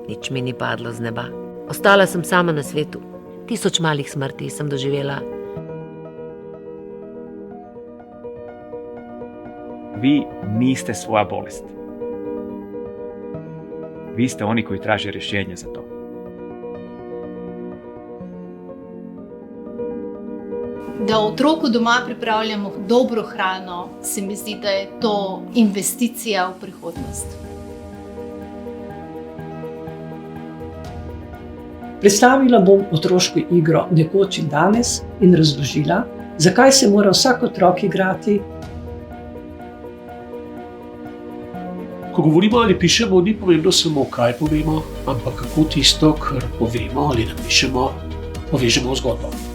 Nič mi ni padlo z neba. Ostala sem sama na svetu. 1000 malih smrti sem doživela. Vi niste svoja bolest. Vi ste oni koji traže rješenje za to. Da otroku doma pripravljamo dobro hrano, se mi zdi, da je to investicija v prihodnost. Predstavila bom otroško igro Nekoč in danes in razložila, zakaj se mora vsak otrok igrati. Ko govorimo ali pišemo, ni pomembno samo, kaj povemo, ampak kako tisto, kar povemo ali napišemo, povežemo v zgodbo.